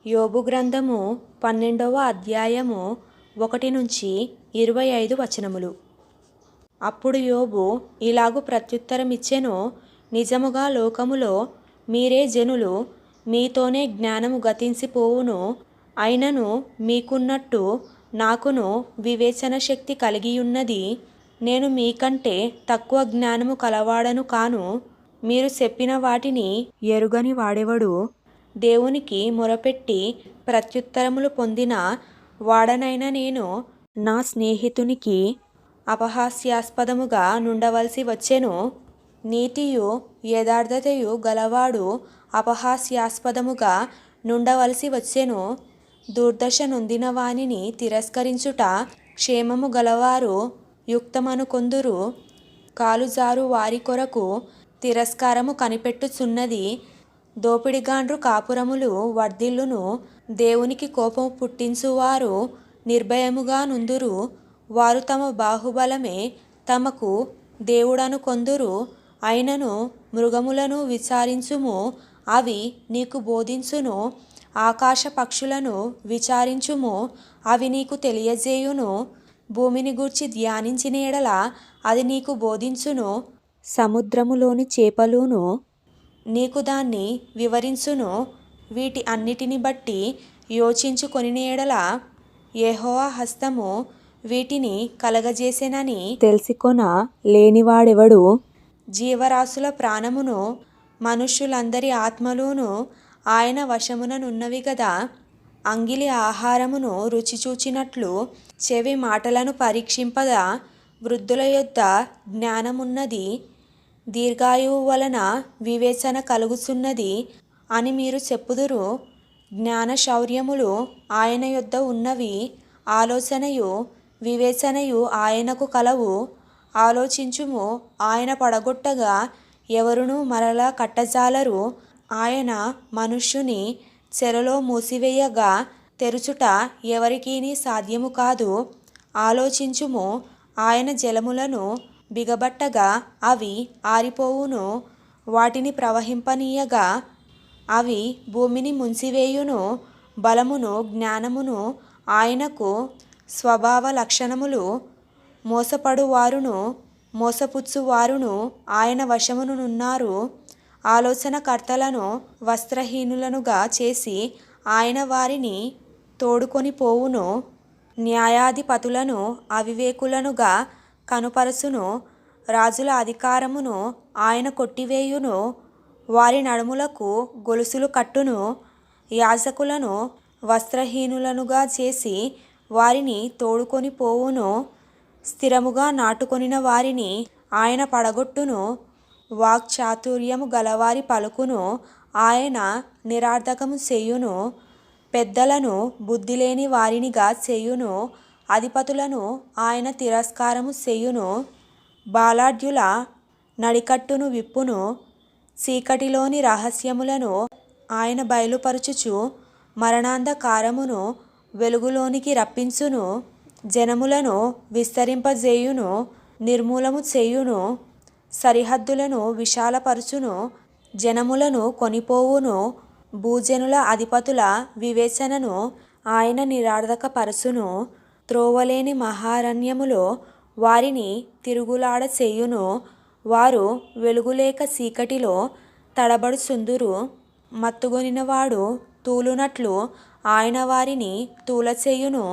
యోబు గ్రంథము 12వ అధ్యాయము 1-25 వచనములు. అప్పుడు యోబు ఇలాగు ప్రత్యుత్తరమిచ్చెను, నిజముగా లోకములో మీరే జనులు, మీతోనే జ్ఞానము గతించిపోవును. అయినను మీకున్నట్టు నాకును వివేచన శక్తి కలిగియున్నది. నేను మీకంటే తక్కువ జ్ఞానము కలవాడను కాను. మీరు చెప్పిన వాటిని ఎరుగని వాడెవడు? దేవునికి మొరపెట్టి ప్రత్యుత్తరములు పొందిన వాడనైన నేను నా స్నేహితునికి అపహాస్యాస్పదముగా నుండవలసి వచ్చెను. నీతియు యథార్థతయు గలవాడు అపహాస్యాస్పదముగా నుండవలసి వచ్చెను. దుర్దశ నొందిన వానిని తిరస్కరించుట క్షేమము గలవారు యుక్తమనుకొందురు. కాలుజారు వారి కొరకు తిరస్కారము కనిపెట్టుచున్నది. దోపిడిగాండ్రు కాపురములు వర్ధిల్లును. దేవునికి కోపము పుట్టించువారు నిర్భయముగా నుందురు. వారు తమ బాహుబలమే తమకు దేవుడనుకొందురు. అయినను మృగములను విచారించుము, అవి నీకు బోధించును. ఆకాశ పక్షులను విచారించుము, అవి నీకు తెలియజేయును. భూమిని గూర్చి ధ్యానించిన యెడల అది నీకు బోధించును. సముద్రములోని చేపలును నీకు దాన్ని వివరించును. వీటి అన్నిటిని బట్టి యోచించుకొనిన యెడల యెహోవా హస్తము వీటిని కలగజేసెనని తెలిసికొన లేనివాడెవడు? జీవరాశుల ప్రాణమును మనుష్యులందరి ఆత్మలును ఆయన వశముననున్నవి గదా. అంగిలి ఆహారమును రుచి చూచినట్లు చెవి మాటలను పరీక్షింపదా. వృద్ధుల యొద్ద జ్ఞానమున్నది, దీర్ఘాయువు వలన వివేచన కలుగుచున్నది అని మీరు చెప్పుదురు. జ్ఞాన శౌర్యములు ఆయన యొద్ద ఉన్నవి, ఆలోచనయు వివేచనయు ఆయనకు కలవు. ఆలోచించుము, ఆయన పడగొట్టగా ఎవరునూ మరలా కట్టజాలరు. ఆయన మనుష్యుని చెరలో మూసివేయగా తెరుచుట ఎవరికీని సాధ్యము కాదు. ఆలోచించుము, ఆయన జలములను బిగబట్టగా అవి ఆరిపోవును. వాటిని ప్రవహింపనీయగా అవి భూమిని ముంచివేయును. బలమును జ్ఞానమును ఆయనకు స్వభావ లక్షణములు. మోసపడువారును మోసపుచ్చువారును ఆయన వశమునున్నారు. ఆలోచనకర్తలను వస్త్రహీనులనుగా చేసి ఆయన వారిని తోడుకొని పోవును. న్యాయాధిపతులను అవివేకులనుగా కనుపరచును. రాజుల అధికారమును ఆయన కొట్టివేయును. వారి నడుములకు గొలుసులు కట్టును. యాజకులను వస్త్రహీనులనుగా చేసి వారిని తోడుకొని పోవును. స్థిరముగా నాటుకొనిన వారిని ఆయన పడగొట్టును. వాక్చాతుర్యము గలవారి పలుకును ఆయన నిరర్థకము చేయును. పెద్దలను బుద్ధిలేని వారినిగా చేయును. అధిపతులను ఆయన తిరస్కారము చేయును. బాలాఢ్యుల నడికట్టును విప్పును. చీకటిలోని రహస్యములను ఆయన బయలుపరచుచు మరణాంధకారమును వెలుగులోనికి రప్పించును. జనములను విస్తరింపజేయును, నిర్మూలము చేయును. సరిహద్దులను విశాలపరచును, జనములను కొనిపోవును. భూజనుల అధిపతుల వివేచనను ఆయన నిరర్థకపరచును. త్రోవలేని మహారణ్యములో వారిని తిరుగులాడ చేయును. వారు వెలుగులేక చీకటిలో తడబడుచుందురు. మత్తుగొనినవాడు తూలునట్లు ఆయన వారిని తూలచేయును.